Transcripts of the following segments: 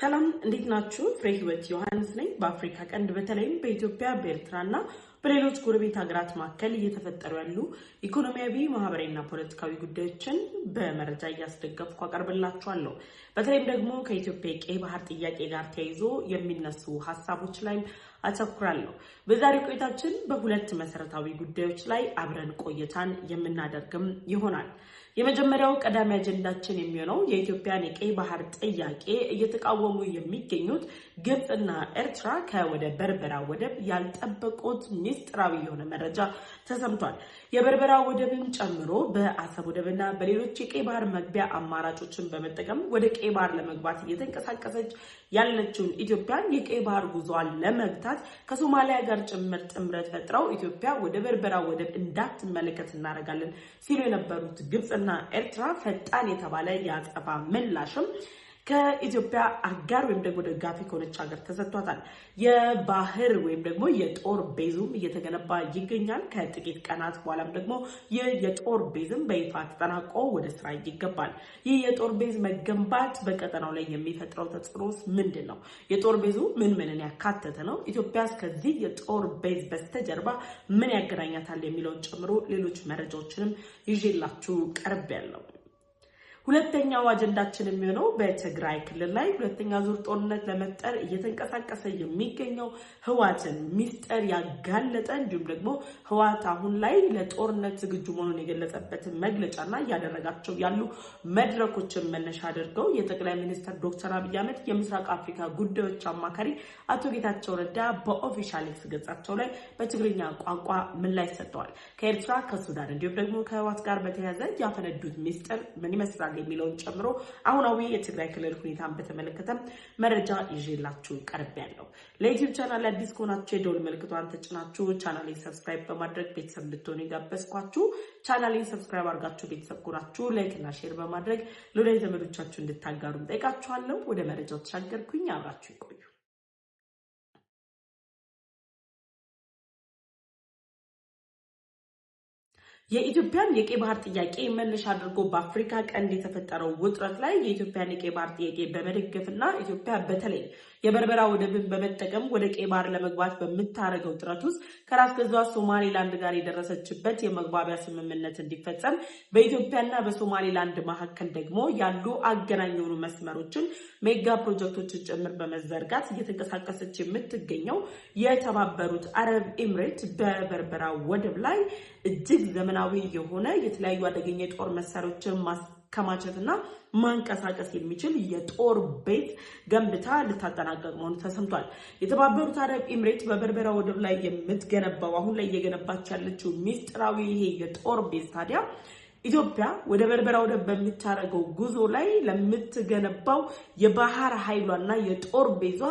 ሰላም እንዴት ናችሁ? ፍሬ ህይወት ዮሐንስ ነኝ። በአፍሪካ ቀንድ በተለይም በኢትዮጵያ በኤርትራና በሌሎች ጎረቤት ሀገራት መካከል እየተፈጠሩ ያሉ ኢኮኖሚያዊ፣ ማህበራዊና ፖለቲካዊ ጉዳዮችን በመረጃ እያስደገፍኩ አቀርብላችኋለሁ። በተለይም ደግሞ ከኢትዮጵያ የቀይ ባህር ጥያቄ ጋር ተያይዞ የሚነሱ ሀሳቦች ላይ አተኩራለሁ። በዛሬው ቆይታችን በሁለት መሰረታዊ ጉዳዮች ላይ አብረን ቆይታን የምናደርግም ይሆናል። የመጀመሪያው ቀዳሚ አጀንዳችን የሚሆነው የኢትዮጵያን የቀይ ባህር ጥያቄ እየተቃወሙ የሚገኙት ግብጽና ኤርትራ ከወደ በርበራ ወደብ ያልጠበቁት ሚስጥራዊ የሆነ መረጃ ተሰምቷል። የበርበራ ወደብን ጨምሮ በአሰብ ወደብና በሌሎች የቀይ ባህር መግቢያ አማራጮችን በመጠቀም ወደ ቀይ ባህር ለመግባት እየተንቀሳቀሰች ያለችውን ኢትዮጵያን የቀይ ባህር ጉዞዋን ለመግታት ከሶማሊያ ጋር ጭምር ጥምረት ፈጥረው ኢትዮጵያ ወደ በርበራ ወደብ እንዳትመለከት እናደርጋለን ሲሉ የነበሩት ግብጽና ኤርትራ ፈጣን የተባለ የአጸፋ ምላሽም ከኢትዮጵያ አጋር ወይም ደግሞ ደጋፊ ከሆነች ሀገር ተሰጥቷታል። የባህር ወይም ደግሞ የጦር ቤዙም እየተገነባ ይገኛል። ከጥቂት ቀናት በኋላም ደግሞ ይህ የጦር ቤዝም በይፋ ተጠናቆ ወደ ስራ ይገባል። ይህ የጦር ቤዝ መገንባት በቀጠናው ላይ የሚፈጥረው ተጽዕኖስ ምንድን ነው? የጦር ቤዙ ምንን ያካተተ ነው? ኢትዮጵያ ከዚህ የጦር ቤዝ በስተጀርባ ምን ያገናኛታል የሚለውን ጨምሮ ሌሎች መረጃዎችንም ይዤላችሁ ቀርቤያለሁ። ሁለተኛው አጀንዳችን የሚሆነው በትግራይ ክልል ላይ ሁለተኛ ዙር ጦርነት ለመፍጠር እየተንቀሳቀሰ የሚገኘው ህወሓትን ሚስጥር ያጋለጠ እንዲሁም ደግሞ ህወሓት አሁን ላይ ለጦርነት ዝግጁ መሆኑን የገለጸበትን መግለጫና እያደረጋቸው ያሉ መድረኮችን መነሻ አድርገው የጠቅላይ ሚኒስትር ዶክተር አብይ አህመድ የምስራቅ አፍሪካ ጉዳዮች አማካሪ አቶ ጌታቸው ረዳ በኦፊሻል ኤክስ ገጻቸው ላይ በትግርኛ ቋንቋ ምላሽ ሰጥተዋል። ከኤርትራ ከሱዳን እንዲሁም ደግሞ ከህወሓት ጋር በተያያዘ ያፈነዱት ሚስጥር ምን ይመስላል የሚለውን ጨምሮ አሁናዊ የትግራይ ክልል ሁኔታን በተመለከተ መረጃ ይዤላችሁ ቀርቤያለሁ። ለዩቲዩብ ቻናል አዲስ ከሆናችሁ የደወል ምልክቷን ተጭናችሁ ቻናሌን ሰብስክራይብ በማድረግ ቤተሰብ እንድትሆኑ ጋበዝኳችሁ። ቻናሌን ሰብስክራይብ አድርጋችሁ ቤተሰብ ከሆናችሁ ላይክ እና ሼር በማድረግ ለወዳጅ ዘመዶቻችሁ እንድታጋሩ ጠይቃችኋለሁ። ወደ መረጃው ተሻገርኩኝ። አብራችሁ ይቆዩ። የኢትዮጵያን የቀይ ባህር ጥያቄ መነሻ አድርጎ በአፍሪካ ቀንድ የተፈጠረው ውጥረት ላይ የኢትዮጵያን የቀይ ባህር ጥያቄ በመደገፍና ኢትዮጵያ በተለይ የበርበራ ወደብን በመጠቀም ወደ ቀይ ባህር ለመግባት በምታደርገው ጥረት ውስጥ ከራስ ገዟ ሶማሌላንድ ጋር የደረሰችበት የመግባቢያ ስምምነት እንዲፈጸም በኢትዮጵያና በሶማሌላንድ መካከል ደግሞ ያሉ አገናኝ የሆኑ መስመሮችን ሜጋ ፕሮጀክቶችን ጭምር በመዘርጋት እየተንቀሳቀሰች የምትገኘው የተባበሩት አረብ ኤምሬት በበርበራ ወደብ ላይ እጅግ ዘመናዊ የሆነ የተለያዩ አደገኛ የጦር መሳሪያዎችን ማከማቸትና ማንቀሳቀስ የሚችል የጦር ቤት ገንብታ ልታጠናቀቅ መሆኑ ተሰምቷል። የተባበሩት አረብ ኤምሬት በበርበራ ወደብ ላይ የምትገነባው አሁን ላይ እየገነባች ያለችው ሚስጥራዊ ይሄ የጦር ቤዝ ታዲያ ኢትዮጵያ ወደ በርበራ ወደብ በምታደርገው ጉዞ ላይ ለምትገነባው የባህር ኃይሏና የጦር ቤዟ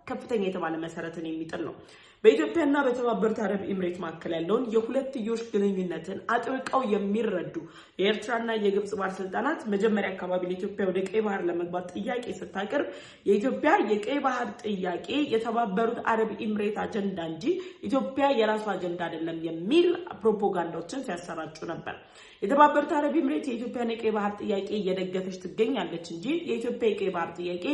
ከፍተኛ የተባለ መሰረትን የሚጥል ነው። በኢትዮጵያና በተባበሩት አረብ ኤምሬት መካከል ያለውን የሁለትዮሽ ግንኙነትን አጥብቀው የሚረዱ የኤርትራና የግብጽ ባለስልጣናት መጀመሪያ አካባቢ ለኢትዮጵያ ወደ ቀይ ባህር ለመግባት ጥያቄ ስታቀርብ የኢትዮጵያ የቀይ ባህር ጥያቄ የተባበሩት አረብ ኤምሬት አጀንዳ እንጂ ኢትዮጵያ የራሱ አጀንዳ አይደለም የሚል ፕሮፓጋንዳዎችን ሲያሰራጩ ነበር። የተባበሩት አረብ ኤምሬት የኢትዮጵያን የቀይ ባህር ጥያቄ እየደገፈች ትገኛለች እንጂ የኢትዮጵያ የቀይ ባህር ጥያቄ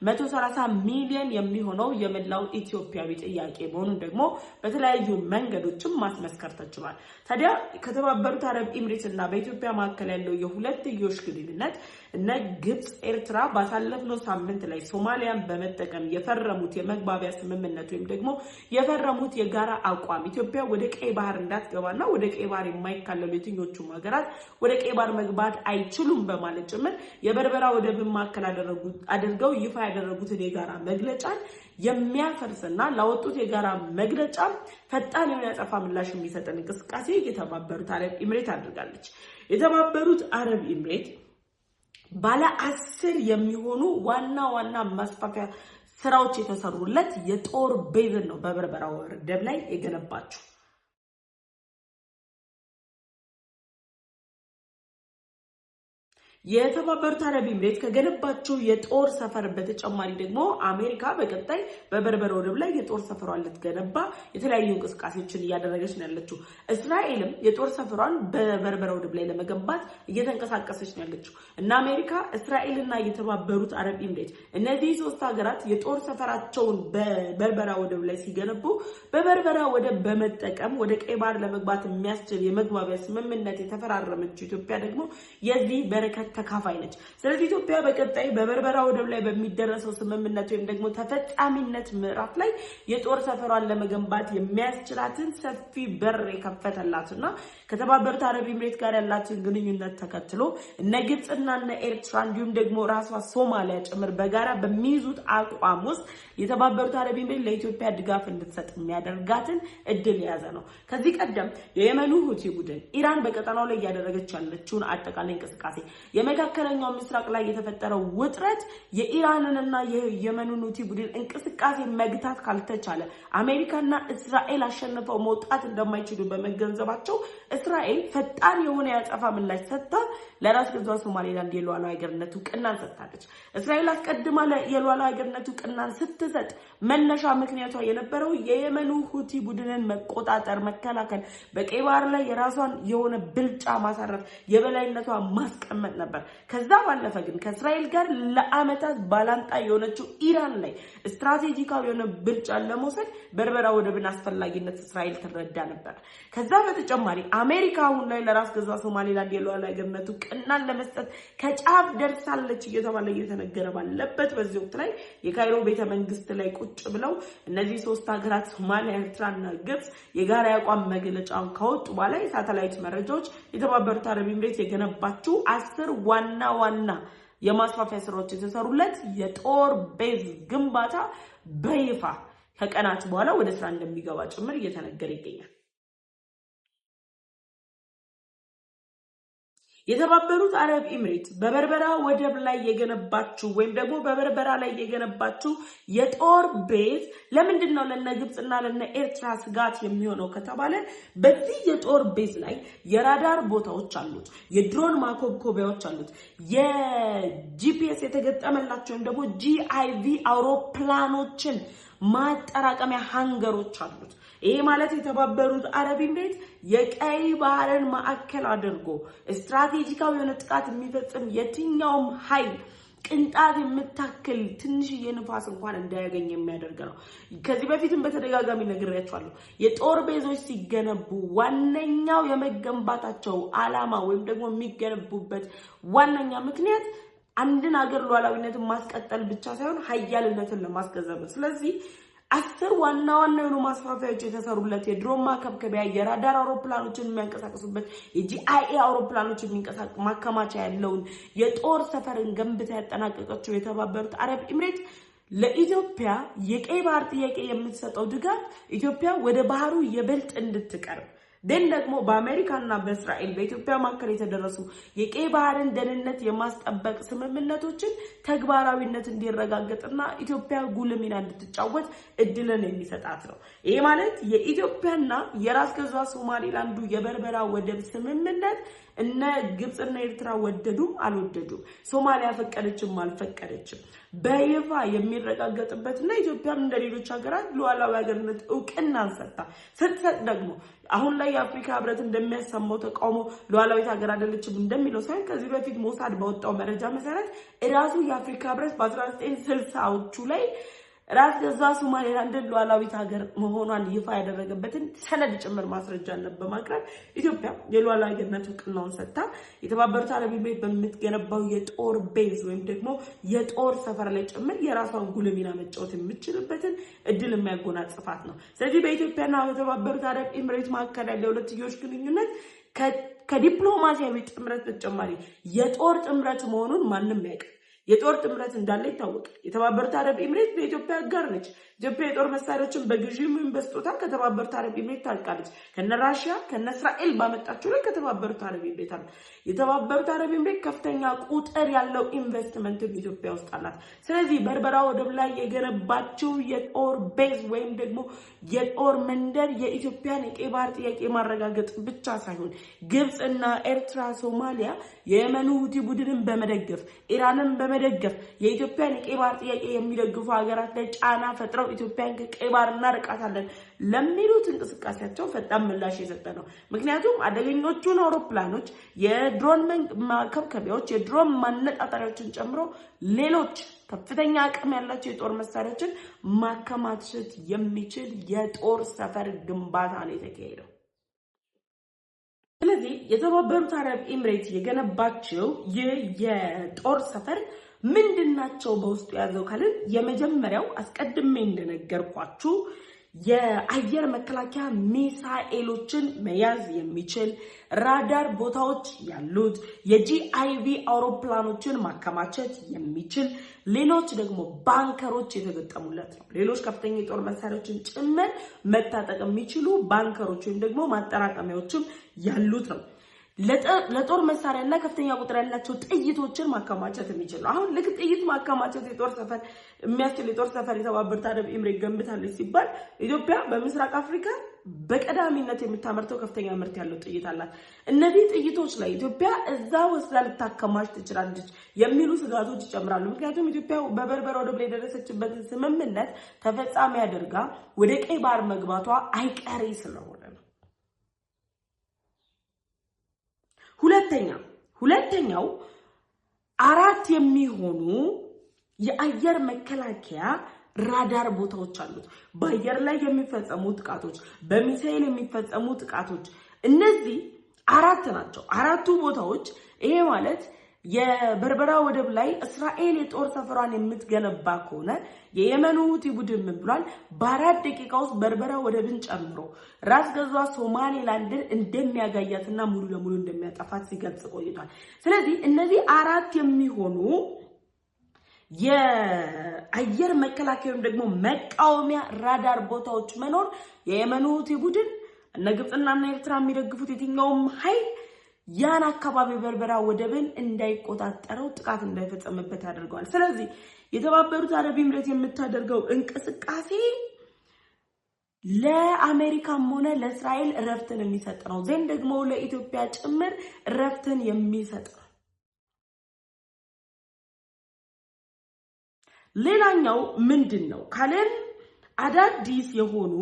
130 ሚሊዮን የሚሆነው የመላው ኢትዮጵያዊ ጥያቄ መሆኑን ደግሞ በተለያዩ መንገዶችም ማስመስከር ተችሏል። ታዲያ ከተባበሩት አረብ ኤምሬት እና በኢትዮጵያ መካከል ያለው የሁለትዮሽ ግንኙነት እነ ግብጽ፣ ኤርትራ ባሳለፍነው ሳምንት ላይ ሶማሊያን በመጠቀም የፈረሙት የመግባቢያ ስምምነት ወይም ደግሞ የፈረሙት የጋራ አቋም ኢትዮጵያ ወደ ቀይ ባህር እንዳትገባና ወደ ቀይ ባህር የማይካለሉ የትኞቹም ሀገራት ወደ ቀይ ባህር መግባት አይችሉም በማለት ጭምር የበርበራ ወደብን ማዕከል አድርገው ይፋ ያደረጉትን የጋራ መግለጫን የሚያፈርስና ላወጡት የጋራ መግለጫ ፈጣን የሆነ ያጸፋ ምላሽ የሚሰጠን እንቅስቃሴ የተባበሩት አረብ ኤምሬት አድርጋለች። የተባበሩት አረብ ኤምሬት ባለ 10 የሚሆኑ ዋና ማስፋፊያ ስራዎች የተሰሩለት የጦር ቤዝን ነው በበርበራ ወደብ ላይ የገነባቸው። የተባበሩት አረብ ኤሚሬት ከገነባቸው የጦር ሰፈር በተጨማሪ ደግሞ አሜሪካ በቀጣይ በበርበራ ወደብ ላይ የጦር ሰፈሯን ልትገነባ የተለያዩ እንቅስቃሴዎችን እያደረገች ነው ያለችው። እስራኤልም የጦር ሰፈሯን በበርበራ ወደብ ላይ ለመገንባት እየተንቀሳቀሰች ነው ያለችው እና አሜሪካ፣ እስራኤልና የተባበሩት አረብ ኤሚሬት እነዚህ ሶስት ሀገራት የጦር ሰፈራቸውን በበርበራ ወደብ ላይ ሲገነቡ በበርበራ ወደብ በመጠቀም ወደ ቀይ ባህር ለመግባት የሚያስችል የመግባቢያ ስምምነት የተፈራረመችው ኢትዮጵያ ደግሞ የዚህ በረከት ተካፋይ ነች። ስለዚህ ኢትዮጵያ በቀጣይ በበርበራ ወደብ ላይ በሚደረሰው ስምምነት ወይም ደግሞ ተፈጻሚነት ምዕራፍ ላይ የጦር ሰፈሯን ለመገንባት የሚያስችላትን ሰፊ በር የከፈተላትና ከተባበሩት አረብ ኤሚሬት ጋር ያላትን ግንኙነት ተከትሎ እነ ግብጽና እነ ኤርትራ እንዲሁም ደግሞ ራሷ ሶማሊያ ጭምር በጋራ በሚይዙት አቋም ውስጥ የተባበሩት አረብ ኤሚሬት ለኢትዮጵያ ድጋፍ እንድትሰጥ የሚያደርጋትን እድል የያዘ ነው። ከዚህ ቀደም የየመኑ ሁቲ ቡድን ኢራን በቀጠናው ላይ እያደረገች ያለችውን አጠቃላይ እንቅስቃሴ የመካከለኛው ምስራቅ ላይ የተፈጠረው ውጥረት የኢራንንና የየመኑን ሁቲ ቡድን እንቅስቃሴ መግታት ካልተቻለ አሜሪካና እስራኤል አሸንፈው መውጣት እንደማይችሉ በመገንዘባቸው እስራኤል ፈጣን የሆነ ያጸፋ ምላሽ ሰጥታ ለራስ ገዟ ሶማሌላንድ የሉዓላዊ ሀገርነት እውቅናን ሰጥታለች። እስራኤል አስቀድማ የሉዓላዊ ሀገርነት እውቅናን ስትሰጥ መነሻ ምክንያቷ የነበረው የየመኑ ሁቲ ቡድንን መቆጣጠር፣ መከላከል፣ በቀይ ባህር ላይ የራሷን የሆነ ብልጫ ማሳረፍ፣ የበላይነቷ ማስቀመጥ ነበር። ከዛ ባለፈ ግን ከእስራኤል ጋር ለአመታት ባላንጣ የሆነችው ኢራን ላይ ስትራቴጂካዊ የሆነ ብልጫ ለመውሰድ በርበራ ወደብን አስፈላጊነት እስራኤል ትረዳ ነበር። ከዛ በተጨማሪ አሜሪካ አሁን ላይ ለራስ ገዟ ሶማሌላንድ የሉዓላዊ ሀገርነት እውቅናን ለመስጠት ከጫፍ ደርሳለች እየተባለ እየተነገረ ባለበት በዚህ ወቅት ላይ የካይሮ ቤተ መንግስት ላይ ቁጭ ብለው እነዚህ ሶስት ሀገራት ሶማሊያ፣ ኤርትራና ግብጽ የጋራ አቋም መግለጫውን ካወጡ በኋላ የሳተላይት መረጃዎች የተባበሩት አረብ ኤሚሬት የገነባቸው 10 ዋና የማስፋፊያ ስራዎች የተሰሩለት የጦር ቤዝ ግንባታ በይፋ ከቀናት በኋላ ወደ ስራ እንደሚገባ ጭምር እየተነገረ ይገኛል። የተባበሩት አረብ ኤሚሬት በበርበራ ወደብ ላይ የገነባችው ወይም ደግሞ በበርበራ ላይ የገነባችው የጦር ቤዝ ለምንድነው ለነ ግብጽና ለነ ኤርትራ ስጋት የሚሆነው ከተባለ በዚህ የጦር ቤዝ ላይ የራዳር ቦታዎች አሉት፣ የድሮን ማኮብኮቢያዎች አሉት፣ የጂፒኤስ የተገጠመላቸው ወይም ደግሞ ጂአይቪ አውሮፕላኖችን ማጠራቀሚያ ሃንገሮች አሉት። ይሄ ማለት የተባበሩት አረብ ኤሚሬት የቀይ ባህርን ማዕከል አድርጎ ስትራቴጂካዊ የሆነ ጥቃት የሚፈጽም የትኛውም ኃይል ቅንጣት የምታክል ትንሽዬ ንፋስ እንኳን እንዳያገኝ የሚያደርግ ነው። ከዚህ በፊትም በተደጋጋሚ ነግሬያችኋለሁ። የጦር ቤዞች ሲገነቡ ዋነኛው የመገንባታቸው ዓላማ ወይም ደግሞ የሚገነቡበት ዋነኛ ምክንያት አንድን ሀገር ሉዓላዊነትን ማስቀጠል ብቻ ሳይሆን ኃያልነትን ለማስገዘብ ነው። ስለዚህ 10 ዋና የሆኑ ማስፋፊያዎች የተሰሩለት የድሮን ማከብከቢያ፣ የራዳር አውሮፕላኖችን የሚያንቀሳቅሱበት የጂአይኤ አውሮፕላኖችን የሚንቀሳቀስ ማከማቻ ያለውን የጦር ሰፈርን ገንብታ ያጠናቀቀችው የተባበሩት አረብ ኤሚሬት ለኢትዮጵያ የቀይ ባህር ጥያቄ የምትሰጠው ድጋፍ ኢትዮጵያ ወደ ባህሩ የበልጥ እንድትቀርብ ደን ደግሞ በአሜሪካና በእስራኤል በኢትዮጵያ መካከል የተደረሱ የቀይ ባህርን ደህንነት የማስጠበቅ ስምምነቶችን ተግባራዊነት እንዲረጋገጥና ኢትዮጵያ ጉልህ ሚና እንድትጫወት እድልን የሚሰጣት ነው። ይሄ ማለት የኢትዮጵያና የራስ ገዟ ሶማሌላንዱ የበርበራ ወደብ ስምምነት እነ ግብጽና ኤርትራ ወደዱም አልወደዱም፣ ሶማሊያ ፈቀደችም አልፈቀደችም በይፋ የሚረጋገጥበትና ኢትዮጵያም እንደሌሎች ሀገራት ሉዓላዊ ሀገርነት እውቅናን ስትሰጥ ደግሞ አሁን ላይ የአፍሪካ ህብረት እንደሚያሰማው ተቃውሞ ሉዓላዊት ሀገር አይደለችም እንደሚለው ሳይሆን ከዚህ በፊት ሞሳድ ባወጣው መረጃ መሰረት ራሱ የአፍሪካ ህብረት በ1960ዎቹ ላይ ራስ ገዟ ሶማሌላንድ ሉዓላዊት ሀገር መሆኗን ይፋ ያደረገበትን ሰነድ ጭምር ማስረጃነት በማቅረብ ኢትዮጵያ የሉዓላዊ ሀገርነት እውቅናውን ሰጥታ የተባበሩት አረብ ኤሚሬት በምትገነባው የጦር ቤዝ ወይም ደግሞ የጦር ሰፈር ላይ ጭምር የራሷን ጉልህ ሚና መጫወት የምትችልበትን እድል የሚያጎናጽፋት ነው። ስለዚህ በኢትዮጵያና በተባበሩት አረብ ኤሚሬት መካከል ያለው የሁለትዮሽ ግንኙነት ከዲፕሎማሲያዊ ጥምረት በተጨማሪ የጦር ጥምረት መሆኑን ማንም ያውቃል። የጦር ጥምረት እንዳለ ይታወቃል። የተባበሩት አረብ ኤሚሬት በኢትዮጵያ አጋር ነች። ኢትዮጵያ የጦር መሳሪያዎችን በግዢም በስጦታ ከተባበሩት አረብ ኤሚሬት ታልቃለች። ከነ ራሺያ ከነ እስራኤል ባመጣቸው ላይ ከተባበሩት አረብ ኤሚሬት አለ። የተባበሩት አረብ ኤሚሬት ከፍተኛ ቁጥር ያለው ኢንቨስትመንት ኢትዮጵያ ውስጥ አላት። ስለዚህ በርበራ ወደብ ላይ የገነባቸው የጦር ቤዝ ወይም ደግሞ የጦር መንደር የኢትዮጵያን የቀይ ባህር ጥያቄ ማረጋገጥ ብቻ ሳይሆን ግብጽና ኤርትራ፣ ሶማሊያ የየመኑ ሁቲ ቡድንን በመደገፍ ኢራንን በመደገፍ የኢትዮጵያን የቀይ ባህር ጥያቄ የሚደግፉ ሀገራት ላይ ጫና ፈጥረው ኢትዮጵያን ከቀይ ባህር እናርቃታለን ለሚሉት እንቅስቃሴያቸው ፈጣን ምላሽ የሰጠ ነው። ምክንያቱም አደገኞቹን አውሮፕላኖች፣ የድሮን ማከብከቢያዎች፣ የድሮን ማነጣጠሪያዎችን ጨምሮ ሌሎች ከፍተኛ አቅም ያላቸው የጦር መሳሪያዎችን ማከማቸት የሚችል የጦር ሰፈር ግንባታ ነው የተካሄደው። ስለዚህ የተባበሩት አረብ ኤምሬት የገነባቸው የጦር ሰፈር ምንድናቸው በውስጡ ያዘው ካልን የመጀመሪያው አስቀድሜ እንደነገርኳችሁ የአየር መከላከያ ሚሳኤሎችን መያዝ የሚችል ራዳር ቦታዎች ያሉት የጂአይቪ አውሮፕላኖችን ማከማቸት የሚችል ሌሎች ደግሞ ባንከሮች የተገጠሙለት ነው። ሌሎች ከፍተኛ የጦር መሳሪያዎችን ጭምር መታጠቅ የሚችሉ ባንከሮች ወይም ደግሞ ማጠራቀሚያዎችም ያሉት ነው። ለጦር መሳሪያና ከፍተኛ ቁጥር ያላቸው ጥይቶችን ማከማቸት የሚችል አሁን ልክ ጥይት ማከማቸት የጦር ሰፈር የሚያስችል የጦር ሰፈር የተባበሩት አረብ ኤምሬት ገንብታለች ሲባል ኢትዮጵያ በምስራቅ አፍሪካ በቀዳሚነት የምታመርተው ከፍተኛ ምርት ያለው ጥይት አላት። እነዚህ ጥይቶች ላይ ኢትዮጵያ እዛ ወስዳ ልታከማች ትችላለች የሚሉ ስጋቶች ይጨምራሉ። ምክንያቱም ኢትዮጵያ በበርበራ ወደብ ላይ የደረሰችበትን ስምምነት ተፈጻሚ አድርጋ ወደ ቀይ ባህር መግባቷ አይቀሬ ስለሆነ ነው። ሁለተኛው 4 የሚሆኑ የአየር መከላከያ ራዳር ቦታዎች አሉት። በአየር ላይ የሚፈጸሙ ጥቃቶች፣ በሚሳኤል የሚፈጸሙ ጥቃቶች እነዚህ 4 ናቸው። 4ቱ ቦታዎች ይሄ ማለት የበርበራ ወደብ ላይ እስራኤል የጦር ሰፈሯን የምትገነባ ከሆነ የየመኑ ሁቲ ቡድን ምን ብሏል? በ4 ደቂቃ ውስጥ በርበራ ወደብን ጨምሮ ራስ ገዟ ሶማሌላንድን እንደሚያጋያትና ሙሉ ለሙሉ እንደሚያጠፋት ሲገልጽ ቆይቷል። ስለዚህ እነዚህ 4 የሚሆኑ የአየር መከላከያ ደግሞ መቃወሚያ ራዳር ቦታዎች መኖር የየመኑ ሁቲ ቡድን እነ ግብጽና ኤርትራ የሚደግፉት የትኛውም ኃይል ያን አካባቢ በርበራ ወደብን እንዳይቆጣጠረው ጥቃት እንዳይፈጸምበት ያደርገዋል። ስለዚህ የተባበሩት አረብ ኤምሬት የምታደርገው እንቅስቃሴ ለአሜሪካም ሆነ ለእስራኤል እረፍትን የሚሰጥ ነው። ዘን ደግሞ ለኢትዮጵያ ጭምር እረፍትን የሚሰጥ ነው። ሌላኛው ምንድነው ካለን አዳዲስ የሆኑ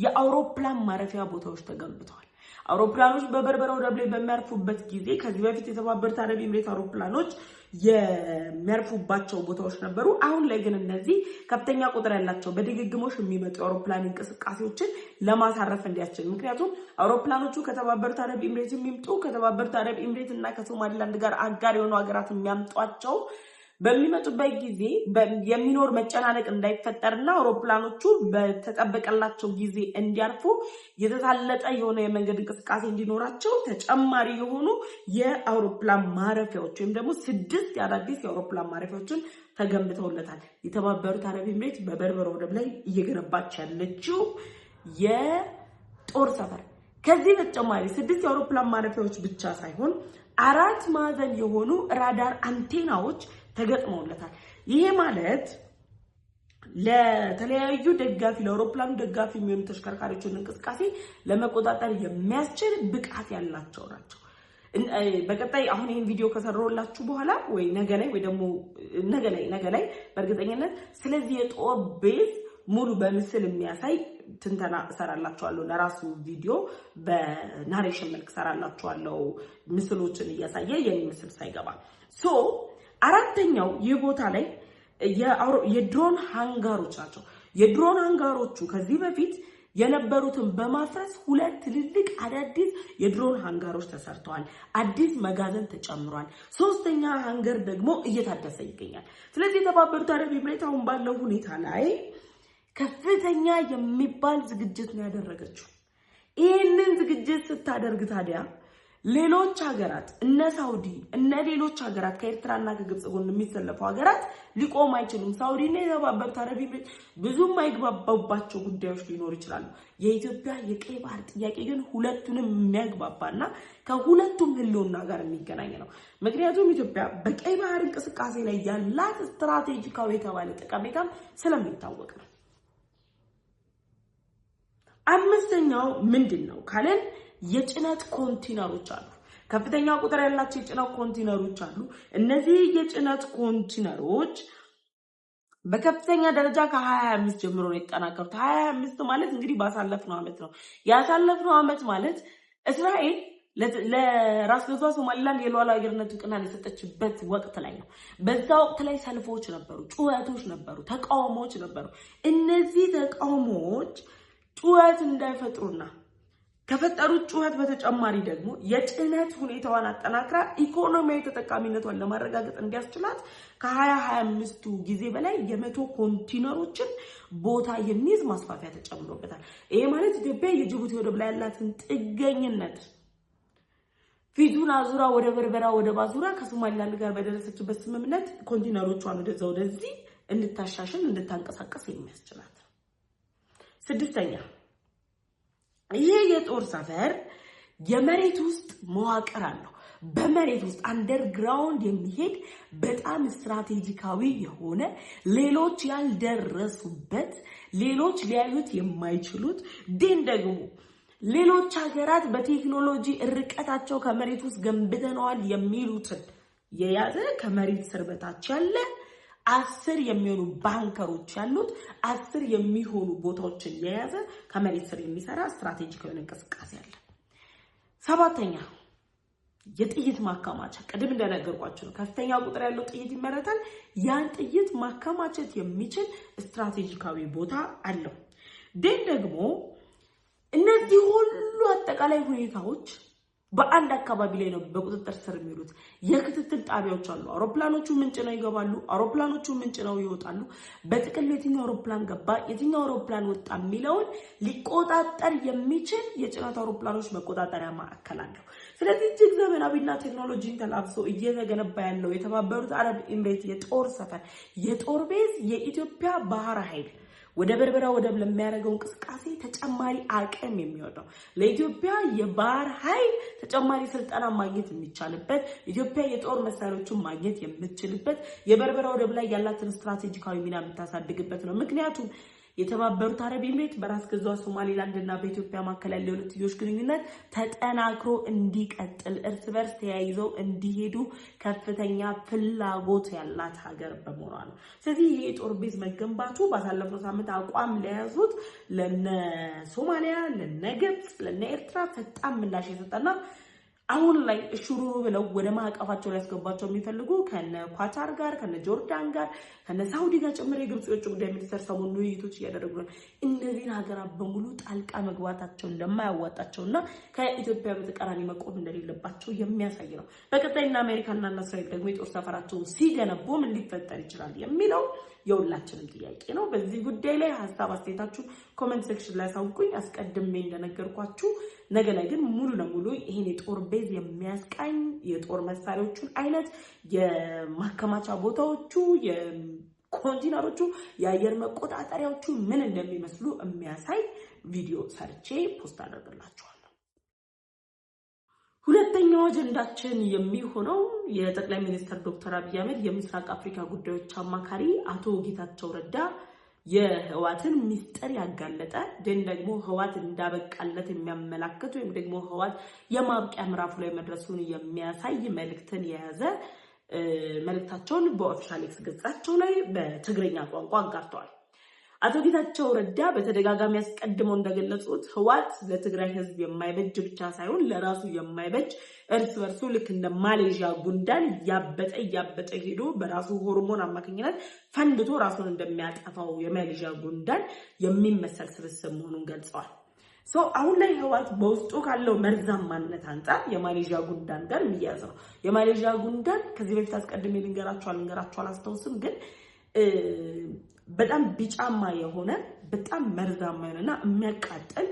የአውሮፕላን ማረፊያ ቦታዎች ተገንብተዋል። አውሮፕላኖች በበርበራ ወደብ ላይ በሚያርፉበት ጊዜ ከዚህ በፊት የተባበሩት አረብ ኤምሬት አውሮፕላኖች የሚያርፉባቸው ቦታዎች ነበሩ። አሁን ላይ ግን እነዚህ ከፍተኛ ቁጥር ያላቸው በድግግሞሽ የሚመጡ አውሮፕላን እንቅስቃሴዎችን ለማሳረፍ እንዲያስችል ምክንያቱም አውሮፕላኖቹ ከተባበሩት አረብ ኤምሬት የሚምጡ ከተባበሩት አረብ ኤምሬት እና ከሶማሊላንድ ጋር አጋር የሆኑ ሀገራት የሚያምጧቸው በሚመጡበት ጊዜ የሚኖር መጨናነቅ እንዳይፈጠርና አውሮፕላኖቹ በተጠበቀላቸው ጊዜ እንዲያርፉ የተሳለጠ የሆነ የመንገድ እንቅስቃሴ እንዲኖራቸው ተጨማሪ የሆኑ የአውሮፕላን ማረፊያዎች ወይም ደግሞ 6 አዳዲስ የአውሮፕላን ማረፊያዎችን ተገንብተውለታል። የተባበሩት አረብ ኤምሬት በበርበራ ወደብ ላይ እየገነባች ያለችው የጦር ሰፈር ከዚህ በተጨማሪ 6 የአውሮፕላን ማረፊያዎች ብቻ ሳይሆን 4 ማዕዘን የሆኑ ራዳር አንቴናዎች ተገጥመውለታል። ይሄ ማለት ለተለያዩ ደጋፊ ለአውሮፕላኑ ደጋፊ የሚሆኑ ተሽከርካሪዎችን እንቅስቃሴ ለመቆጣጠር የሚያስችል ብቃት ያላቸው ናቸው። በቀጣይ አሁን ይሄን ቪዲዮ ከሰራሁላችሁ በኋላ ወይ ነገ ላይ ወይ ደግሞ ነገ ላይ በእርግጠኝነት ስለዚህ የጦር ቤዝ ሙሉ በምስል የሚያሳይ ትንተና እሰራላችኋለሁ። ለራሱ ቪዲዮ በናሬሽን መልክ እሰራላችኋለሁ ምስሎችን እያሳየ የኔ ምስል ሳይገባ። አራተኛው ይህ ቦታ ላይ የድሮን ሃንጋሮች ናቸው። የድሮን ሃንጋሮቹ ከዚህ በፊት የነበሩትን በማፍረስ 2 ትልልቅ አዳዲስ የድሮን ሃንጋሮች ተሰርተዋል። አዲስ መጋዘን ተጨምሯል። 3ኛ ሃንገር ደግሞ እየታደሰ ይገኛል። ስለዚህ የተባበሩት አረብ ኤምሬት አሁን ባለው ሁኔታ ላይ ከፍተኛ የሚባል ዝግጅት ነው ያደረገችው። ይህንን ዝግጅት ስታደርግ ታዲያ ሌሎች ሀገራት እነ ሳውዲ እነ ሌሎች ሀገራት ከኤርትራና ከግብጽ ጎን የሚሰለፉ ሀገራት ሊቆም አይችሉም። ሳውዲና የተባበሩት አረብ ኤምሬት ብዙም የማይግባባባቸው ጉዳዮች ሊኖር ይችላሉ። የኢትዮጵያ የቀይ ባህር ጥያቄ ግን ሁለቱንም የሚያግባባና ከሁለቱም ህልውና ጋር የሚገናኝ ነው። ምክንያቱም ኢትዮጵያ በቀይ ባህር እንቅስቃሴ ላይ ያላት ስትራቴጂካዊ የተባለ ጠቀሜታም ስለሚታወቅ ነው። 5ኛው ምንድነው ካለን የጭነት ኮንቴነሮች አሉ። ከፍተኛ ቁጥር ያላቸው የጭነት ኮንቴነሮች አሉ። እነዚህ የጭነት ኮንቴነሮች በከፍተኛ ደረጃ ከ2025 ጀምሮ ነው የተጠናከሩት። 2025 ማለት እንግዲህ ባሳለፍነው ዓመት ነው። ያሳለፍነው ዓመት ማለት እስራኤል ለራስ ገዟ ሶማሊላንድ የሉዓላዊነት ዕውቅናን የሰጠችበት ወቅት ላይ ነው። በዛ ወቅት ላይ ሰልፎች ነበሩ፣ ጩኸቶች ነበሩ፣ ተቃውሞዎች ነበሩ። እነዚህ ተቃውሞዎች ጩኸት እንዳይፈጥሩና ከፈጠሩት ጩኸት በተጨማሪ ደግሞ የጭነት ሁኔታዋን አጠናክራ ኢኮኖሚያዊ ተጠቃሚነቷን ለማረጋገጥ እንዲያስችላት ከ2025ቱ ጊዜ በላይ የ100 ኮንቴነሮችን ቦታ የሚይዝ ማስፋፊያ ተጨምሮበታል። ይሄ ማለት ኢትዮጵያ የጅቡቲ ወደብ ላይ ያላትን ጥገኝነት ፊቱን አዙራ ወደ በርበራ ወደ ባዙራ ከሶማሊላንድ ጋር በደረሰችበት ስምምነት ኮንቴነሮቿን ወደዚህ እንድታሻሽል እንድታንቀሳቀስ የሚያስችላት። ስድስተኛ ይሄ የጦር ሰፈር የመሬት ውስጥ መዋቅር አለው። በመሬት ውስጥ አንደርግራውንድ የሚሄድ በጣም ስትራቴጂካዊ የሆነ ሌሎች ያልደረሱበት ሌሎች ሊያዩት የማይችሉት ግን ደግሞ ሌሎች ሀገራት በቴክኖሎጂ ርቀታቸው ከመሬት ውስጥ ገንብተነዋል የሚሉትን የያዘ ከመሬት ስር በታች ያለ 10 የሚሆኑ ባንከሮች ያሉት 10 የሚሆኑ ቦታዎችን የያዘ ከመሬት ስር የሚሰራ ስትራቴጂካዊ እንቅስቃሴ አለ። ሰባተኛ የጥይት ማከማቻ። ቅድም እንደነገርኳችሁ ነው ከፍተኛ ቁጥር ያለው ጥይት ይመረታል። ያን ጥይት ማከማቸት የሚችል ስትራቴጂካዊ ቦታ አለው። ደግሞ እነዚህ ሁሉ አጠቃላይ ሁኔታዎች በአንድ አካባቢ ላይ ነው በቁጥጥር ስር የሚሉት። የክትትል ጣቢያዎች አሉ። አውሮፕላኖቹ ምንጭ ነው ይገባሉ፣ አውሮፕላኖቹ ምንጭ ነው ይወጣሉ። በጥቅል የትኛው አውሮፕላን ገባ የትኛው አውሮፕላን ወጣ የሚለውን ሊቆጣጠር የሚችል የጭነት አውሮፕላኖች መቆጣጠሪያ ማዕከል አለው። ስለዚህ እጅግ ዘመናዊና ቴክኖሎጂን ተላብሶ እየተገነባ ያለው የተባበሩት አረብ ኤምሬት የጦር ሰፈር የጦር ቤዝ የኢትዮጵያ ባህር ኃይል ወደ በርበራ ወደብ ለሚያደርገው እንቅስቃሴ ተጨማሪ አቅም የሚወጣው ለኢትዮጵያ የባህር ኃይል ተጨማሪ ስልጠና ማግኘት የሚቻልበት ኢትዮጵያ የጦር መሳሪያዎችን ማግኘት የምትችልበት የበርበራ ወደብ ላይ ያላትን ስትራቴጂካዊ ሚና የምታሳድግበት ነው። ምክንያቱም የተባበሩት አረብ ኤምሬት በራስ ገዟ ሶማሊላንድ እና በኢትዮጵያ መካከል ያለው የሁለትዮሽ ግንኙነት ተጠናክሮ እንዲቀጥል እርስ በርስ ተያይዘው እንዲሄዱ ከፍተኛ ፍላጎት ያላት ሀገር በመሆኗ ነው። ስለዚህ ይሄ የጦር ቤዝ መገንባቱ ባሳለፈው ሳምንት አቋም ለያዙት ለነ ሶማሊያ፣ ለነ ግብጽ፣ ለነ ኤርትራ ፈጣን ምላሽ የሰጠና አሁን ላይ እሹሩሩ ብለው ወደ ማዕቀፋቸው ላይ ያስገባቸው የሚፈልጉ ከነ ኳታር ጋር ከነ ጆርዳን ጋር ከነ ሳውዲ ጋር ጭምር የግብጽ የውጭ ጉዳይ ሚኒስትር ሰሞኑን ውይይቶች እያደረጉ ነው። እነዚህን ሀገራት በሙሉ ጣልቃ መግባታቸው እንደማያዋጣቸውና ከኢትዮጵያ በተቃራኒ መቆም እንደሌለባቸው የሚያሳይ ነው። በቀጣይና አሜሪካና እስራኤል ደግሞ የጦር ሰፈራቸውን ሲገነቡ ምን ሊፈጠር ይችላል የሚለው የሁላችንም ጥያቄ ነው። በዚህ ጉዳይ ላይ ሀሳብ አስተያየታችሁ ኮሜንት ሴክሽን ላይ አሳውቁኝ። አስቀድሜ እንደነገርኳችሁ ነገ ላይ ግን ሙሉ ለሙሉ ይሄን የጦር ቤዝ የሚያስቃኝ የጦር መሳሪያዎቹን አይነት የማከማቻ ቦታዎቹ የኮንቴነሮቹ የአየር መቆጣጠሪያዎቹ ምን እንደሚመስሉ የሚያሳይ ቪዲዮ ሰርቼ ፖስት አደርግላችኋለሁ። ሁለተኛው አጀንዳችን የሚሆነው የጠቅላይ ሚኒስትር ዶክተር አብይ አህመድ የምስራቅ አፍሪካ ጉዳዮች አማካሪ አቶ ጌታቸው ረዳ የህዋትን ሚስጥር ያጋለጠ ደግሞ ህዋት እንዳበቃለት የሚያመላክት ወይም ደግሞ ህዋት የማብቂያ ምዕራፉ ላይ መድረሱን የሚያሳይ መልእክትን የያዘ መልእክታቸውን በኦፊሻል ኤክስ ገጻቸው ላይ በትግርኛ ቋንቋ አጋርተዋል። አቶ ጌታቸው ረዳ በተደጋጋሚ ያስቀድመው እንደገለጹት ህዋት ለትግራይ ህዝብ የማይበጅ ብቻ ሳይሆን ለራሱ የማይበጅ እርስ በርሱ ልክ እንደ ማሌዥያ ጉንዳን ያበጠ ሄዶ በራሱ ሆርሞን አማካኝነት ፈንድቶ ራሱን እንደሚያጠፋው የማሌዥያ ጉንዳን የሚመሰል ስብስብ መሆኑን ገልጸዋል። አሁን ላይ ህዋት በውስጡ ካለው መርዛማነት አንፃር የማሌዥያ ጉንዳን ጋር የሚያያዝ ነው። የማሌዥያ ጉንዳን ከዚህ በፊት አስቀድሜ ልንገራችሁ አላስታውስም፣ ግን በጣም ቢጫማ የሆነ በጣም መርዛማ የሆነና የሚያቃጥል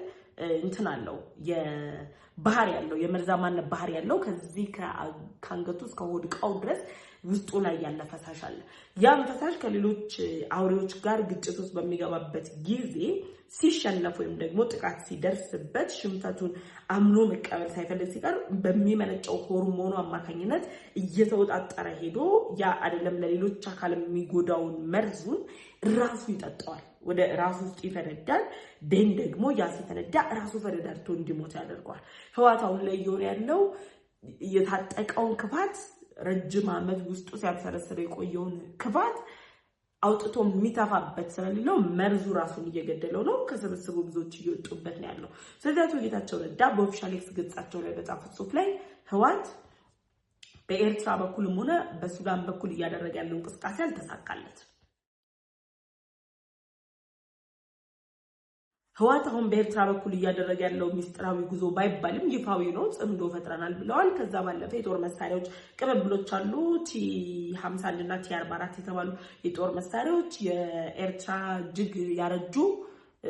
እንትን አለው የባህር ያለው የመርዛማነት ባህር ያለው ከዚህ ከአንገቱ እስከ ሆድቃው ድረስ ውስጡ ላይ ያለ ፈሳሽ አለ። ያም ፈሳሽ ከሌሎች አውሬዎች ጋር ግጭት ውስጥ በሚገባበት ጊዜ ሲሸነፍ ወይም ደግሞ ጥቃት ሲደርስበት ሽንፈቱን አምኖ መቀበል ሳይፈልግ ሲቀር በሚመነጨው ሆርሞኑ አማካኝነት እየተወጣጠረ ሄዶ ያ አይደለም ለሌሎች አካል የሚጎዳውን መርዙን ራሱ ይጠጣዋል፣ ወደ ራሱ ውስጥ ይፈነዳል። ደግሞ ያ ሲፈነዳ ራሱ ፈነዳቶ እንዲሞት ያደርገዋል። ህዋት አሁን ላይ እየሆነ ያለው የታጠቀውን ክፋት ረጅም ዓመት ውስጡ ሲያብሰለስለው የቆየውን ክፋት አውጥቶ የሚተፋበት ስለሌለው መርዙ ራሱን እየገደለው ነው። ከስብስቡ ብዙዎች እየወጡበት ነው ያለው። ስለዚህ አቶ ጌታቸው ረዳ በኦፊሻል ኤክስ ገጻቸው ላይ በጻፉት ጽሑፍ ላይ ህወሓት በኤርትራ በኩልም ሆነ በሱዳን በኩል እያደረገ ያለው እንቅስቃሴ አልተሳካለት። ህወሓት አሁን በኤርትራ በኩል እያደረገ ያለው ሚስጥራዊ ጉዞ ባይባልም ይፋዊ ነው፣ ጽምዶ ፈጥረናል ብለዋል። ከዛ ባለፈ የጦር መሳሪያዎች ቅብብሎች አሉ። ቲ51 እና ቲ44 የተባሉ የጦር መሳሪያዎች የኤርትራ እጅግ ያረጁ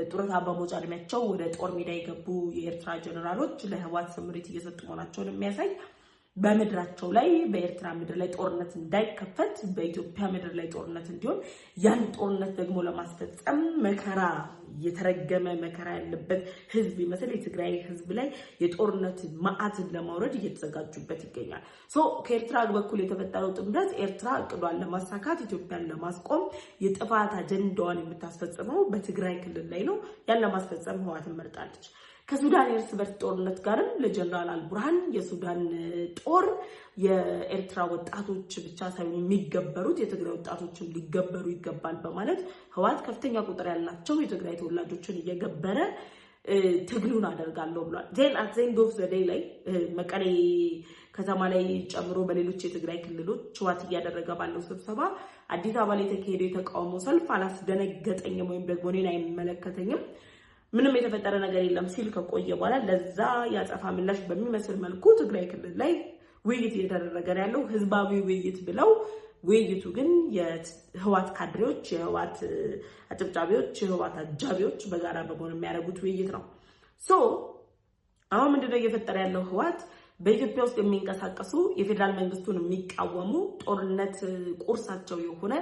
ጡረታ በመውጫ እድሜያቸው ወደ ጦር ሜዳ የገቡ የኤርትራ ጀነራሎች ለህወሓት ስምሪት እየሰጡ መሆናቸውን የሚያሳይ በምድራቸው ላይ በኤርትራ ምድር ላይ ጦርነት እንዳይከፈት በኢትዮጵያ ምድር ላይ ጦርነት እንዲሆን ያን ጦርነት ደግሞ ለማስፈጸም መከራ የተረገመ መከራ ያለበት ህዝብ ይመስል የትግራይ ህዝብ ላይ የጦርነት ማዕትን ለማውረድ እየተዘጋጁበት ይገኛል። ከኤርትራ በኩል የተፈጠረው ጥምረት ኤርትራ እቅዷን ለማሳካት ኢትዮጵያን ለማስቆም የጥፋት አጀንዳዋን የምታስፈጽመው በትግራይ ክልል ላይ ነው። ያን ለማስፈጸም ህወሓትን መርጣለች። ከሱዳን የእርስ በርስ ጦርነት ጋርም ለጀነራል አልቡርሃን የሱዳን ጦር የኤርትራ ወጣቶች ብቻ ሳይሆኑ የሚገበሩት የትግራይ ወጣቶችም ሊገበሩ ይገባል በማለት ህወሓት ከፍተኛ ቁጥር ያላቸው የትግራይ ተወላጆችን እየገበረ ትግሉን አደርጋለሁ ብሏል። ዜን አት ዘ ኤንድ ኦፍ ዘ ዴይ ላይ መቀሌ ከተማ ላይ ጨምሮ በሌሎች የትግራይ ክልሎች ህወሓት እያደረገ ባለው ስብሰባ አዲስ አበባ ላይ የተካሄደው የተቃውሞ ሰልፍ አላስደነገጠኝም ወይም ደግሞ እኔን አይመለከተኝም ምንም የተፈጠረ ነገር የለም ሲል ከቆየ በኋላ ለዛ ያጸፋ ምላሽ በሚመስል መልኩ ትግራይ ክልል ላይ ውይይት እየተደረገ ያለው ህዝባዊ ውይይት ብለው ውይይቱ ግን የህወሓት ካድሬዎች፣ የህወሓት አጨብጫቢዎች፣ የህወሓት አጃቢዎች በጋራ በመሆን የሚያደርጉት ውይይት ነው። አሁን ምንድነው እየፈጠረ ያለው? ህወሓት በኢትዮጵያ ውስጥ የሚንቀሳቀሱ የፌዴራል መንግስቱን የሚቃወሙ ጦርነት ቁርሳቸው የሆነ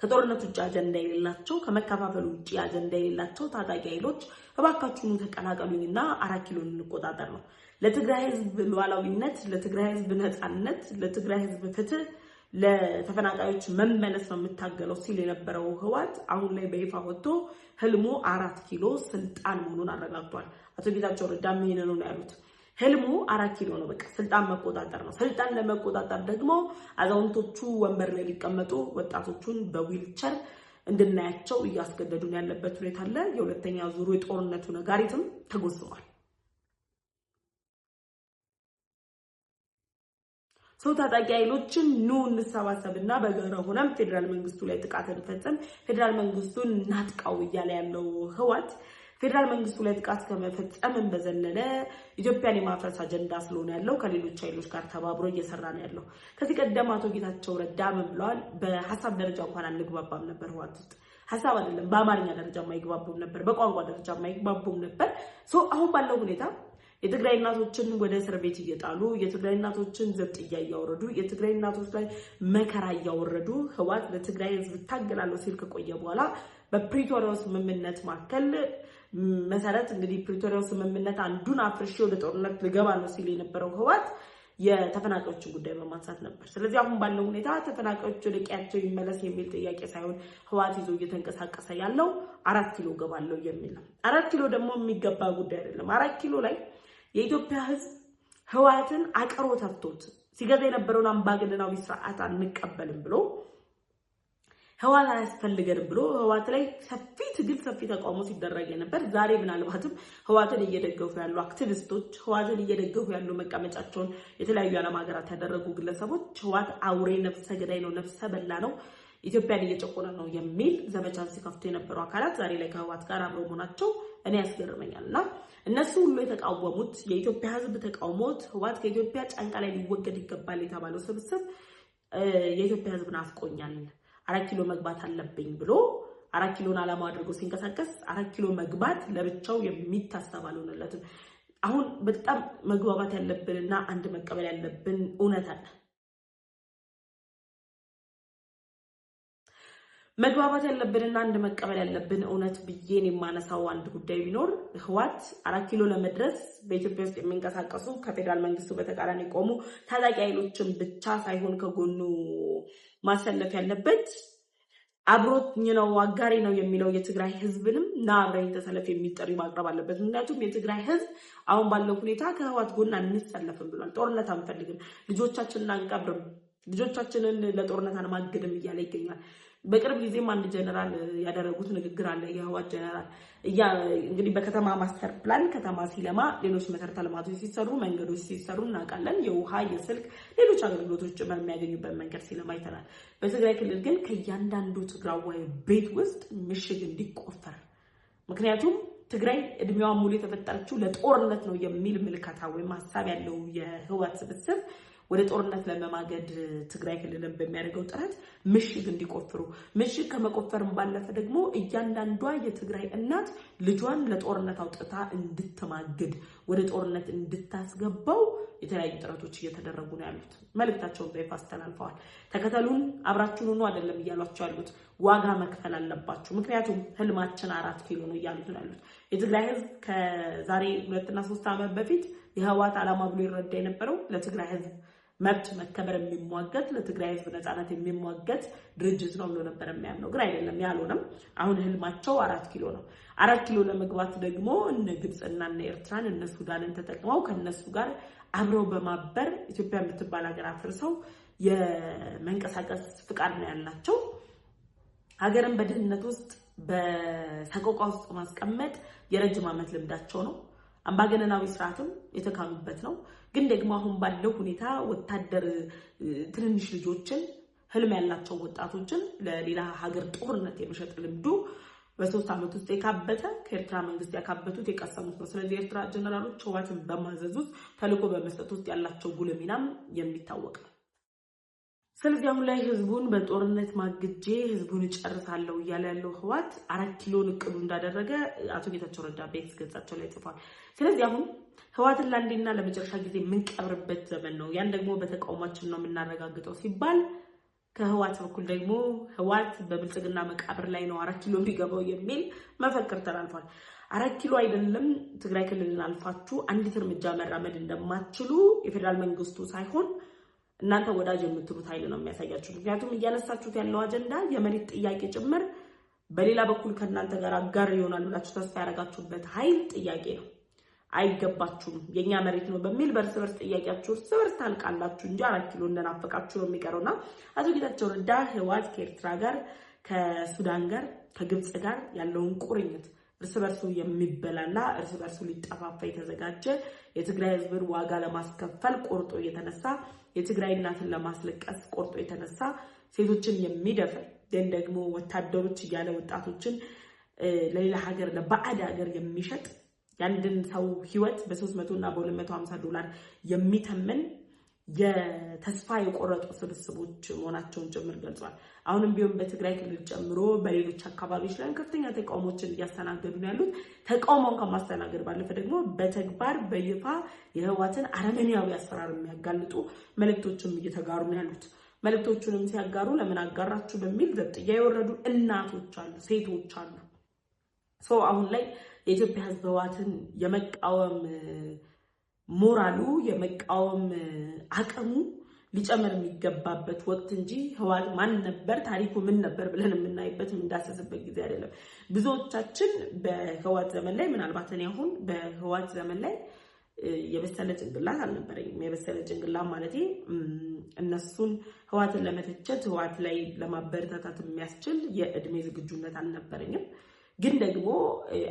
ከጦርነት ውጭ አጀንዳ የሌላቸው ከመከፋፈል ውጭ አጀንዳ የሌላቸው ታጣቂ ኃይሎች እባካችሁኑ ተቀላቀሉኝና 4 ኪሎን እንቆጣጠር ነው። ለትግራይ ህዝብ ሉዓላዊነት፣ ለትግራይ ህዝብ ነፃነት፣ ለትግራይ ህዝብ ፍትህ፣ ለተፈናቃዮች መመለስ ነው የምታገለው ሲል የነበረው ህወሓት አሁን ላይ በይፋ ወጥቶ ህልሙ 4 ኪሎ ስልጣን መሆኑን አረጋግጧል። አቶ ጌታቸው ረዳም ይሄንን ነው ያሉት። ህልሙ 4 ኪሎ ነው። በቃ ስልጣን መቆጣጠር ነው። ስልጣን ለመቆጣጠር ደግሞ አዛውንቶቹ ወንበር ላይ ሊቀመጡ ወጣቶቹን በዊልቸር እንድናያቸው እያስገደዱን ያለበት ሁኔታ አለ። የሁለተኛ ዙሩ የጦርነቱ ነጋሪትም ተጎስሟል። ታጣቂ ኃይሎችን ኑ እንሰባሰብና በጋራ ሆነን ፌዴራል መንግስቱ ላይ ጥቃት እንፈጽም፣ ፌዴራል መንግስቱን እናጥቃው እያለ ያለው ህወሓት ፌዴራል መንግስቱ ላይ ጥቃት ከመፈጸምን በዘለለ ኢትዮጵያን የማፍረስ አጀንዳ ስለሆነ ያለው ከሌሎች ኃይሎች ጋር ተባብሮ እየሰራ ነው ያለው። ከዚህ ቀደም አቶ ጌታቸው ረዳ ምን ብለዋል? በሐሳብ ደረጃ እንኳን አንግባባም ነበር ህወሓት ውስጥ ሐሳብ አይደለም በአማርኛ ደረጃ ማይግባቡም ነበር፣ በቋንቋ ደረጃ ማይግባቡም ነበር። አሁን ባለው ሁኔታ የትግራይ እናቶችን ወደ እስር ቤት እየጣሉ የትግራይ እናቶችን ዘብጥያ እያወረዱ የትግራይ እናቶች ላይ መከራ እያወረዱ ህወሓት ለትግራይ ህዝብ ታገላለሁ ሲል ከቆየ በኋላ በፕሪቶሪያው ስምምነት ማከል መሰረት እንግዲህ ፕሪቶሪያው ስምምነት አንዱን አፍርሼ ወደ ጦርነት ልገባ ነው ሲል የነበረው ህወሓት የተፈናቃዮችን ጉዳይ በማንሳት ነበር። ስለዚህ አሁን ባለው ሁኔታ ተፈናቃዮች ወደ ቀያቸው ይመለስ የሚል ጥያቄ ሳይሆን ህወሓት ይዞ እየተንቀሳቀሰ ያለው 4 ኪሎ ገባለው የሚል ነው። 4 ኪሎ ደግሞ የሚገባ ጉዳይ አይደለም። 4 ኪሎ ላይ የኢትዮጵያ ህዝብ ህወሓትን አቀሮ ተፍቶት ሲገዛ የነበረውን አምባገነናዊ ስርዓት አንቀበልም ብሎ ህወሓት አያስፈልገንም ብሎ ህወሓት ላይ ሰፊ ትግል ሰፊ ተቃውሞ ሲደረግ ነበር። ዛሬ ምናልባትም ህወሓትን እየደገፉ ያሉ አክቲቪስቶች፣ ህወሓትን እየደገፉ ያሉ መቀመጫቸውን የተለያዩ ዓለም ሀገራት ያደረጉ ግለሰቦች ህወሓት አውሬ ነፍሰ ገዳይ ነው፣ ነፍሰ በላ ነው፣ ኢትዮጵያን እየጨቆነ ነው የሚል ዘመቻን ሲከፍቱ የነበሩ አካላት ዛሬ ላይ ከህወሓት ጋር አብረው መሆናቸው እኔ ያስገርመኛልና እነሱ ሁሉ የተቃወሙት የኢትዮጵያ ህዝብ ተቃውሞት ህወሓት ከኢትዮጵያ ጫንቃ ላይ ሊወገድ ይገባል የተባለው ስብስብ የኢትዮጵያ ህዝብ ናፍቆኛል 4 ኪሎ መግባት አለብኝ ብሎ 4 ኪሎን ዓላማ አድርጎ ሲንቀሳቀስ 4 ኪሎ መግባት ለብቻው የሚታሰብ አልሆነለትም። አሁን በጣም መግባባት ያለብንና አንድ መቀበል ያለብን እውነት አለ። መግባባት ያለብንና አንድ መቀበል ያለብን እውነት ብዬን የማነሳው አንድ ጉዳይ ቢኖር ህወሓት 4 ኪሎ ለመድረስ በኢትዮጵያ ውስጥ የሚንቀሳቀሱ ከፌዴራል መንግስቱ በተቃራኒ ቆሙ ታጣቂ ኃይሎችን ብቻ ሳይሆን ከጎኑ ማሰለፍ ያለበት አብሮኝ ነው አጋሪ ነው የሚለው የትግራይ ህዝብንም ና አብረኝ ተሰለፍ የሚል ጥሪ ማቅረብ አለበት። ምክንያቱም የትግራይ ህዝብ አሁን ባለው ሁኔታ ከህወሓት ጎን አንሰለፍም ብሏል። ጦርነት አንፈልግም፣ ልጆቻችንን አንቀብርም፣ ልጆቻችንን ለጦርነት አንማግድም እያለ ይገኛል። በቅርብ ጊዜም አንድ ጀነራል ያደረጉት ንግግር አለ። የህወሓት ጀነራል እንግዲህ በከተማ ማስተር ፕላን ከተማ ሲለማ ሌሎች መሰረተ ልማቶች ሲሰሩ መንገዶች ሲሰሩ እናውቃለን። የውሃ የስልክ ሌሎች አገልግሎቶች ጭምር የሚያገኙበት መንገድ ሲለማ አይተናል። በትግራይ ክልል ግን ከእያንዳንዱ ትግራዋይ ቤት ውስጥ ምሽግ እንዲቆፈር፣ ምክንያቱም ትግራይ እድሜዋ ሙሉ የተፈጠረችው ለጦርነት ነው የሚል ምልከታ ወይም ሀሳብ ያለው የህወሓት ስብስብ ወደ ጦርነት ለመማገድ ትግራይ ክልልን በሚያደርገው ጥረት ምሽግ እንዲቆፍሩ፣ ምሽግ ከመቆፈርም ባለፈ ደግሞ እያንዳንዷ የትግራይ እናት ልጇን ለጦርነት አውጥታ እንድትማግድ ወደ ጦርነት እንድታስገባው የተለያዩ ጥረቶች እየተደረጉ ነው ያሉት። መልእክታቸውን በይፋ አስተላልፈዋል። ተከተሉን አብራችሁን ሆኖ አይደለም እያሏቸው ያሉት፣ ዋጋ መክፈል አለባችሁ፣ ምክንያቱም ህልማችን 4 ኪሎ ነው እያሉት ነው ያሉት። የትግራይ ህዝብ ከዛሬ 2 እና 3 ዓመት በፊት የህወሓት ዓላማ ብሎ ይረዳ የነበረው ለትግራይ ህዝብ መብት መከበር የሚሟገት ለትግራይ ህዝብ ነፃነት የሚሟገት ድርጅት ነው ብሎ ነበር የሚያምነው። ግን አይደለም ያልሆነም። አሁን ህልማቸው 4 ኪሎ ነው። 4 ኪሎ ለመግባት ደግሞ እነ ግብፅና እነ ኤርትራን እነ ሱዳንን ተጠቅመው ከነሱ ጋር አብረው በማበር ኢትዮጵያ የምትባል ሀገር አፍርሰው የመንቀሳቀስ ፍቃድ ነው ያላቸው። ሀገርን በድህነት ውስጥ በሰቆቃ ውስጥ ማስቀመጥ የረጅም ዓመት ልምዳቸው ነው። አምባገነናዊ ስርዓትም የተካኑበት ነው። ግን ደግሞ አሁን ባለው ሁኔታ ወታደር ትንንሽ ልጆችን ህልም ያላቸው ወጣቶችን ለሌላ ሀገር ጦርነት የመሸጥ ልምዱ በ3 ዓመት ውስጥ የካበተ ከኤርትራ መንግስት ያካበቱት የቀሰሙት ነው። ስለዚህ የኤርትራ ጀነራሎች ህወሓትን በማዘዝ ውስጥ ተልዕኮ በመስጠት ውስጥ ያላቸው ጉልህ ሚናም የሚታወቅ ነው። ስለዚህ አሁን ላይ ህዝቡን በጦርነት ማግጄ ህዝቡን እጨርሳለሁ እያለ ያለው ህወሓት 4 ኪሎን እቅዱ እንዳደረገ አቶ ጌታቸው ረዳ በኤክስ ገጻቸው ላይ ጽፏል። ስለዚህ አሁን ህወሓትን ለአንዴና ለመጨረሻ ጊዜ የምንቀብርበት ዘመን ነው። ያን ደግሞ በተቃውሟችን ነው የምናረጋግጠው ሲባል ከህወሓት በኩል ደግሞ ህወሓት በብልጽግና መቃብር ላይ ነው 4 ኪሎ የሚገባው የሚል መፈክር ተላልፏል። 4 ኪሎ አይደለም ትግራይ ክልልን አልፋችሁ አንዲት እርምጃ መራመድ እንደማትችሉ የፌደራል መንግስቱ ሳይሆን እናንተ ወዳጅ የምትሉት ኃይል ነው የሚያሳያችሁ። ምክንያቱም እያነሳችሁት ያለው አጀንዳ የመሬት ጥያቄ ጭምር በሌላ በኩል ከእናንተ ጋር አጋር ይሆናል ብላችሁ ተስፋ ያደረጋችሁበት ኃይል ጥያቄ ነው። አይገባችሁም የኛ መሬት ነው በሚል በርስ በርስ ጥያቄያችሁ እርስ በርስ ታልቃላችሁ እንጂ 4 ኪሎ እንደናፈቃችሁ ነው የሚቀረውና አቶ ጌታቸው ረዳ ህወሓት ከኤርትራ ጋር ከሱዳን ጋር ከግብጽ ጋር ያለውን ቁርኝት እርስ በርሱ የሚበላላ እርስ በርሱ ሊጠፋፋ የተዘጋጀ የትግራይ ህዝብን ዋጋ ለማስከፈል ቆርጦ የተነሳ የትግራይ እናትን ለማስለቀስ ቆርጦ የተነሳ ሴቶችን የሚደፍር ግን ደግሞ ወታደሮች እያለ ወጣቶችን ለሌላ ሀገር ለባዕድ ሀገር የሚሸጥ ያንድን ሰው ህይወት በ300 እና በ250 $ የሚተመን የተስፋ የቆረጡ ስብስቦች መሆናቸውን ጭምር ገልጿል። አሁንም ቢሆን በትግራይ ክልል ጨምሮ በሌሎች አካባቢዎች ላይ ከፍተኛ ተቃውሞችን እያስተናገዱ ነው ያሉት። ተቃውሞውን ከማስተናገድ ባለፈ ደግሞ በተግባር በይፋ የህወሓትን አረመኔያዊ አሰራር የሚያጋልጡ መልእክቶችም እየተጋሩ ነው ያሉት። መልእክቶቹንም ሲያጋሩ ለምን አጋራችሁ በሚል ዘብጥያ የወረዱ እናቶች አሉ፣ ሴቶች አሉ። አሁን ላይ የኢትዮጵያ ህዝብ ህወሓትን የመቃወም ሞራሉ የመቃወም አቅሙ ሊጨምር የሚገባበት ወቅት እንጂ ህወሓት ማን ነበር ታሪኩ ምን ነበር ብለን የምናይበት የምንዳሰስበት ጊዜ አይደለም። ብዙዎቻችን በህወሓት ዘመን ላይ ምናልባት እኔ አሁን በህወሓት ዘመን ላይ የበሰለ ጭንቅላት አልነበረኝም። የበሰለ ጭንቅላት ማለት እነሱን ህወሓትን ለመተቸት ህወሓት ላይ ለማበረታታት የሚያስችል የእድሜ ዝግጁነት አልነበረኝም። ግን ደግሞ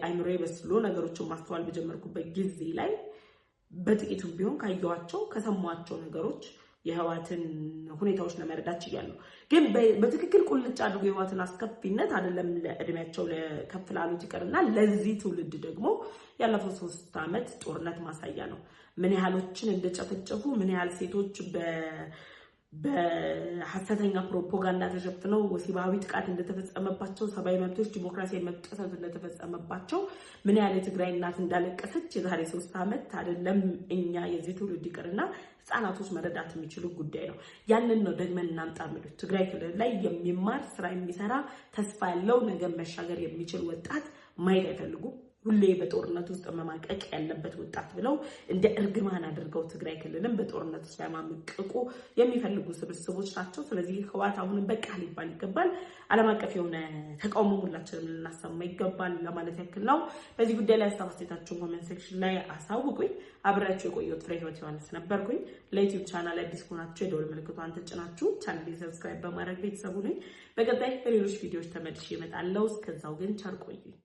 አይምሮዬ በስሎ ነገሮችን ማስተዋል በጀመርኩበት ጊዜ ላይ በጥቂቱም ቢሆን ካየኋቸው ከሰሟቸው ነገሮች የህወሓትን ሁኔታዎች ለመረዳት ይችላል። ግን በትክክል ቁልጭ አድርጎ የህወሓትን አስከፊነት አይደለም ለእድሜያቸው ለከፍ ላሉት ይቀርና ለዚህ ትውልድ ደግሞ ያለፈው 3 ዓመት ጦርነት ማሳያ ነው። ምን ያህሎችን እንደጨፈጨፉ፣ ምን ያህል ሴቶች በሐሰተኛ ፕሮፓጋንዳ ተሸፍነው ወሲባዊ ጥቃት እንደተፈጸመባቸው፣ ሰብአዊ መብቶች ዲሞክራሲያዊ መብት ጥሰት እንደተፈጸመባቸው፣ ምን ያህል የትግራይ እናት እንዳለቀሰች የዛሬ 3 ዓመት አይደለም እኛ የዚህ ትውልድ ይቀርና ህፃናቶች መረዳት የሚችሉ ጉዳይ ነው። ያንን ነው ደግመን እናምጣ የሚሉት። ትግራይ ክልል ላይ የሚማር ስራ የሚሰራ ተስፋ ያለው ነገር መሻገር የሚችል ወጣት ማየት አይፈልጉም። ሁሌ በጦርነት ውስጥ መማቀቅ ያለበት ወጣት ብለው እንደ እርግማን አድርገው ትግራይ ክልልን በጦርነት ውስጥ ለማመቅቁ የሚፈልጉ ስብስቦች ናቸው። ስለዚህ ህወሓት አሁንም በቃ ሊባል ይገባል። ዓለም አቀፍ የሆነ ተቃውሞ ሁላችንም ልናሰማ ይገባል ለማለት ያክል ነው። በዚህ ጉዳይ ላይ ሀሳብ አስተያየታችሁን ኮሜንት ሴክሽን ላይ አሳውቁኝ። አብራችሁ የቆየሁት ፍሬህይወት ዮሐንስ ነበርኩኝ። ለዩቲዩብ ቻናል አዲስ ከሆናችሁ የደወል ምልክቷን ተጭናችሁ ቻናሌን ሰብስክራይብ በማድረግ ቤተሰቡ ነኝ። በቀጣይ በሌሎች ቪዲዮዎች ተመልሼ እመጣለሁ። እስከዛው ግን ቸር ቆዩኝ።